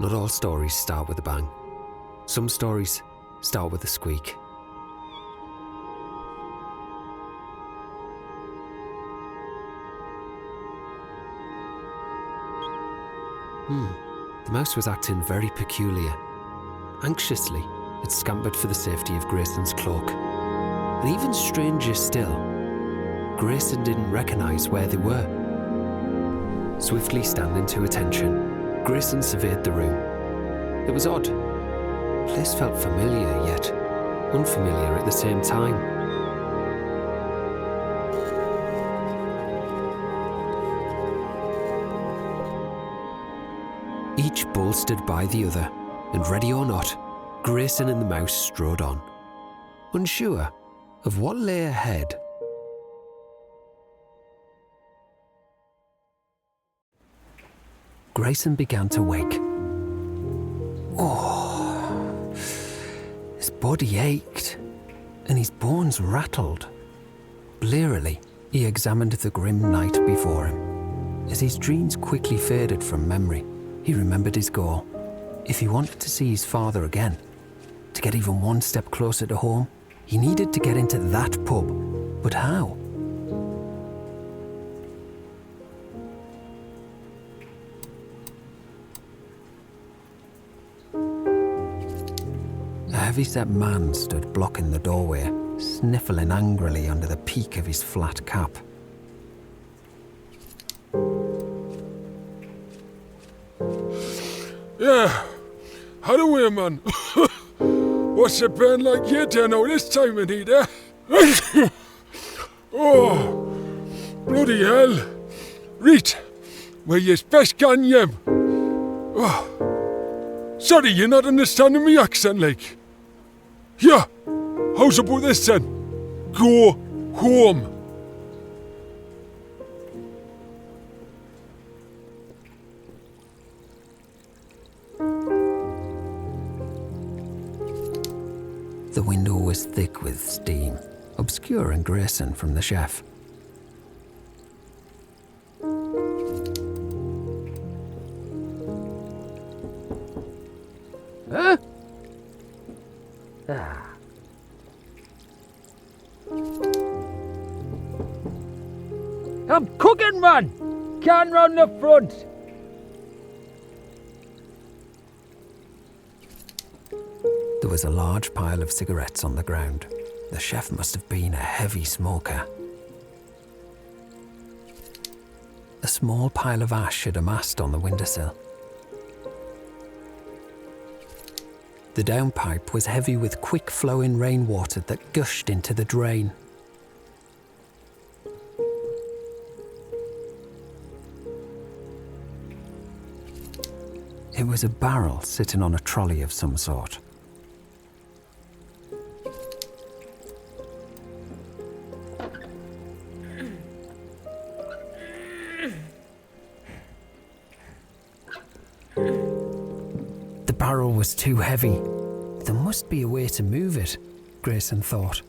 Not all stories start with a bang. Some stories start with a squeak. The mouse was acting very peculiar. Anxiously, it scampered for the safety of Grayson's cloak. And even stranger still, Grayson didn't recognise where they were. Swiftly standing to attention, Grayson surveyed the room. It was odd. The place felt familiar, yet unfamiliar at the same time. Each bolstered by the other, and ready or not, Grayson and the mouse strode on, unsure of what lay ahead. Grayson began to wake. Oh, his body ached, and his bones rattled. Blearily, he examined the grim night before him. As his dreams quickly faded from memory, he remembered his goal. If he wanted to see his father again, to get even one step closer to home, he needed to get into that pub. But how? A heavy-set man stood blocking the doorway, sniffling angrily under the peak of his flat cap. Yeah, how the way, man? What's it been like here down now this time of night, eh? Oh, bloody hell. Reet, where you's best gone, yem? Oh, sorry, you're not understanding me accent, like. Yeah, how's about this then? Go home. The window was thick with steam, obscuring Grayson from the chef. Huh? I'm cooking, man! Can round the front! There was a large pile of cigarettes on the ground. The chef must have been a heavy smoker. A small pile of ash had amassed on the windowsill. The downpipe was heavy with quick-flowing rainwater that gushed into the drain. It was a barrel sitting on a trolley of some sort. The barrel was too heavy. There must be a way to move it, Grayson thought.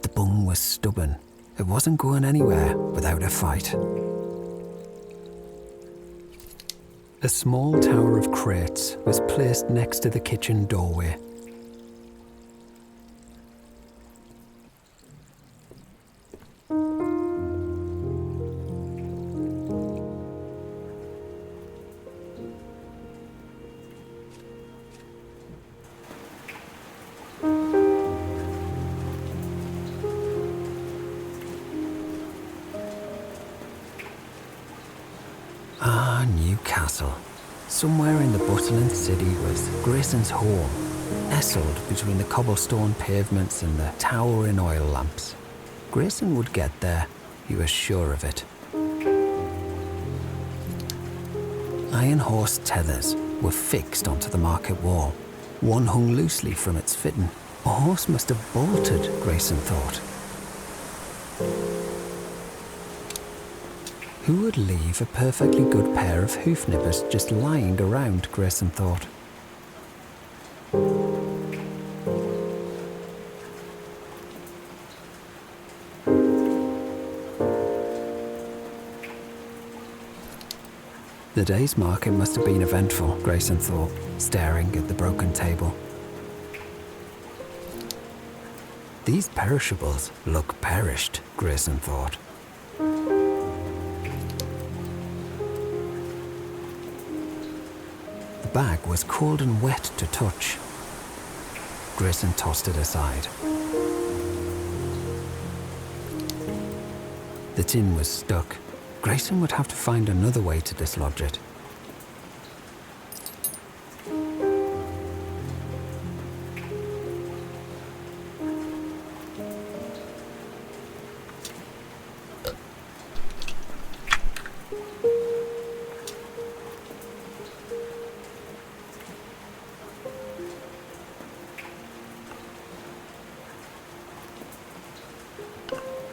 The bung was stubborn. It wasn't going anywhere without a fight. A small tower of crates was placed next to the kitchen doorway. Newcastle. Somewhere in the bustling city was Grayson's home, nestled between the cobblestone pavements and the towering oil lamps. Grayson would get there, he was sure of it. Iron horse tethers were fixed onto the market wall. One hung loosely from its fitting. A horse must have bolted, Grayson thought. Who would leave a perfectly good pair of hoof nippers just lying around, Grayson thought. The day's market must have been eventful, Grayson thought, staring at the broken table. These perishables look perished, Grayson thought. The bag was cold and wet to touch. Grayson tossed it aside. The tin was stuck. Grayson would have to find another way to dislodge it.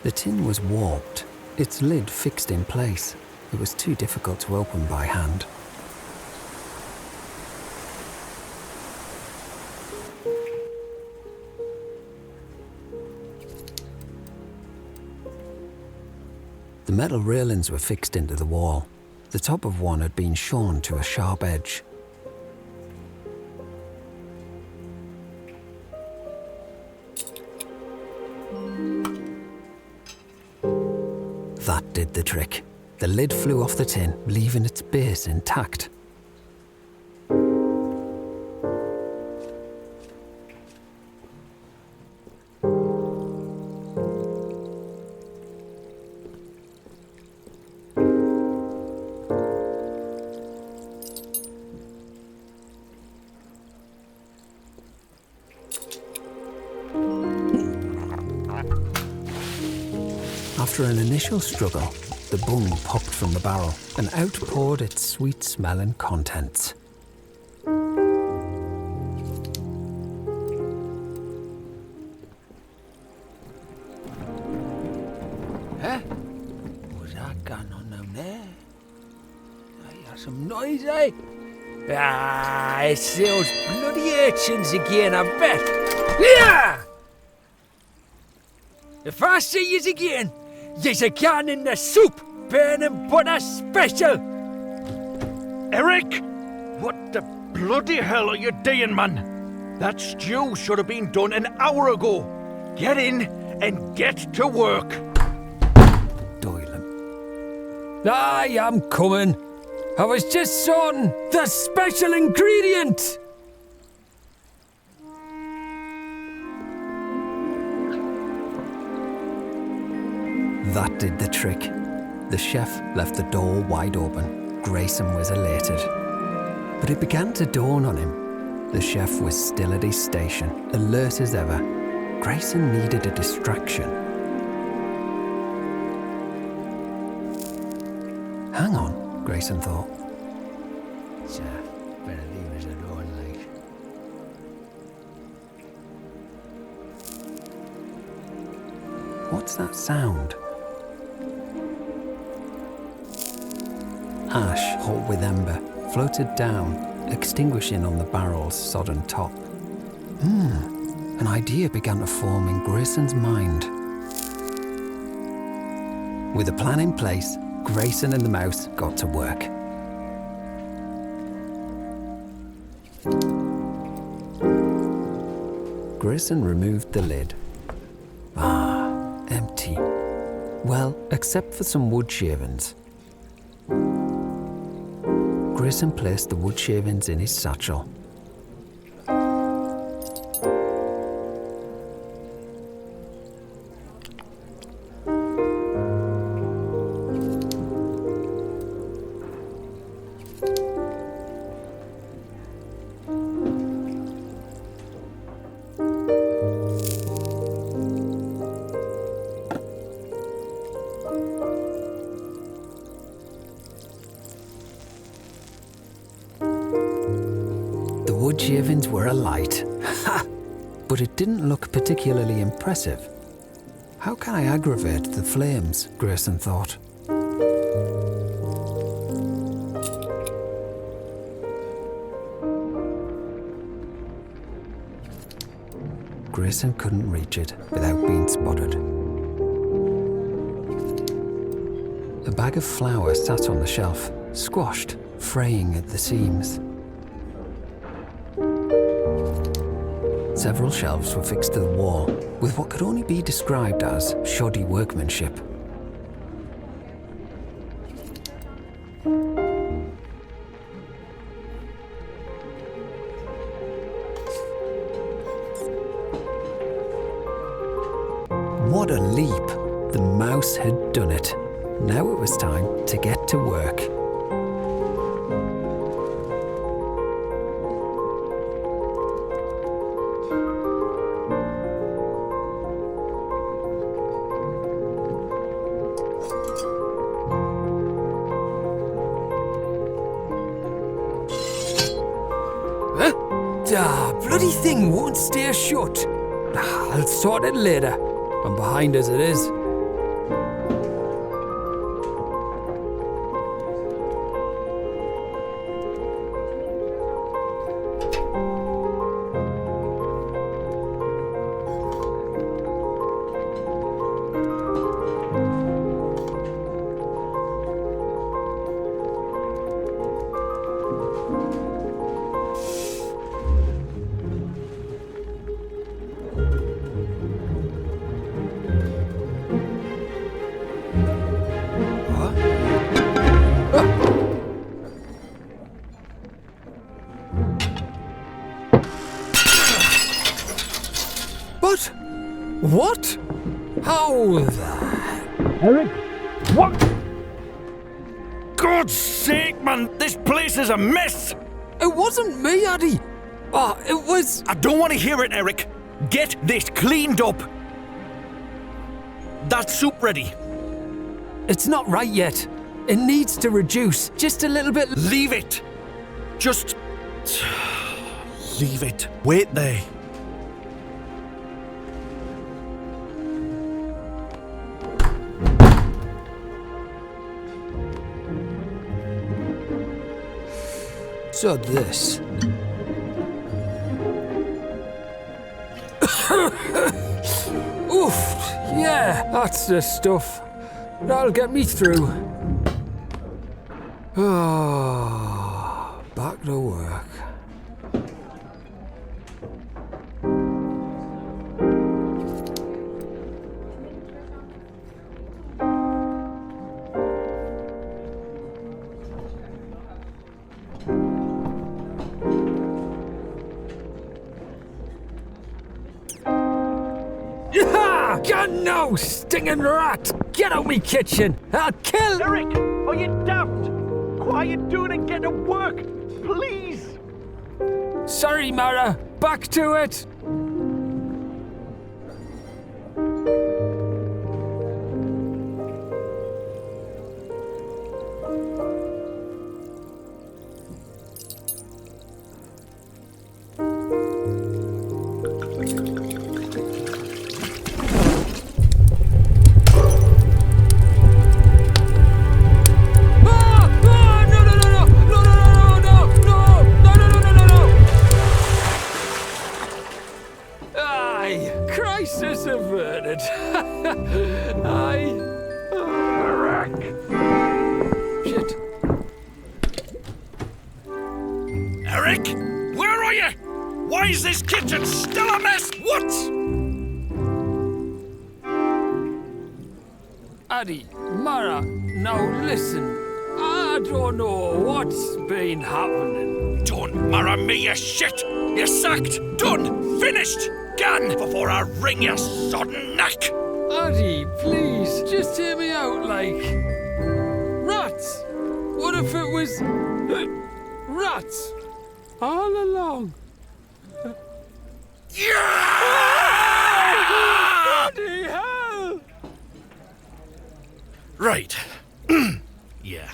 The tin was warped, its lid fixed in place. It was too difficult to open by hand. The metal railings were fixed into the wall. The top of one had been shorn to a sharp edge. That did the trick. The lid flew off the tin, leaving its base intact. After an initial struggle, the bung popped from the barrel and out poured its sweet-smelling contents. Huh? What's that going on down there? I hear some noise, eh? Ah, it's those bloody urchins again, I bet. Yeah! If I see yous again, yous a can in the soup, burning butter special. Eric! What the bloody hell are you doing, man? That stew should have been done an hour ago. Get in and get to work. Doyle. I am coming. I was just sorting the special ingredient. That did the trick. The chef left the door wide open. Grayson was elated. But it began to dawn on him. The chef was still at his station, alert as ever. Grayson needed a distraction. Hang on, Grayson thought. Better leave us alone, like. What's that sound? Ash, hot with ember, floated down, extinguishing on the barrel's sodden top. An idea began to form in Grayson's mind. With a plan in place, Grayson and the mouse got to work. Grayson removed the lid. Empty. Well, except for some wood shavings. Grayson placed the wood shavings in his satchel. The wood shavings were alight. Ha! But it didn't look particularly impressive. How can I aggravate the flames? Grayson thought. Grayson couldn't reach it without being spotted. A bag of flour sat on the shelf, squashed, fraying at the seams. Several shelves were fixed to the wall with what could only be described as shoddy workmanship. What a leap! The mouse had done it. Now it was time to get to work. Bloody thing won't stay shut. I'll sort it later. I'm behind as it is. What? How the... Eric? What? God's sake, man! This place is a mess! It wasn't me, Addy. Oh, it was... I don't want to hear it, Eric. Get this cleaned up. That soup ready. It's not right yet. It needs to reduce just a little bit. Leave it. Just... leave it. Wait there. So this. Oof, yeah, that's the stuff. That'll get me through. Oh, back to work. God, no, stinging rat! Get out me kitchen! I'll kill... Eric, are you daft? What are you doing and get to work? Please! Sorry, Mara. Back to it! Crisis averted. Shit. Eric, where are you? Why is this kitchen still a mess? What? Addy, Mara, now listen. I don't know what's been happening. Don't marry me, you shit! You're sacked! Done! Finished! Gone! Before I wring your sodden neck! Addy, please, just hear me out, like... Rats! What if it was... rats? All along. Yeah! Bloody hell! Right. Yeah.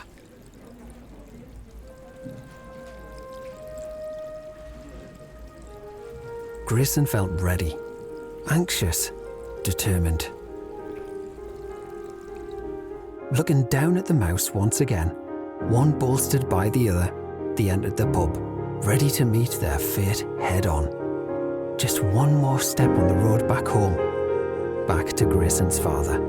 Grayson felt ready, anxious, determined. Looking down at the mouse once again, one bolstered by the other, they entered the pub, ready to meet their fate head on. Just one more step on the road back home, back to Grayson's father.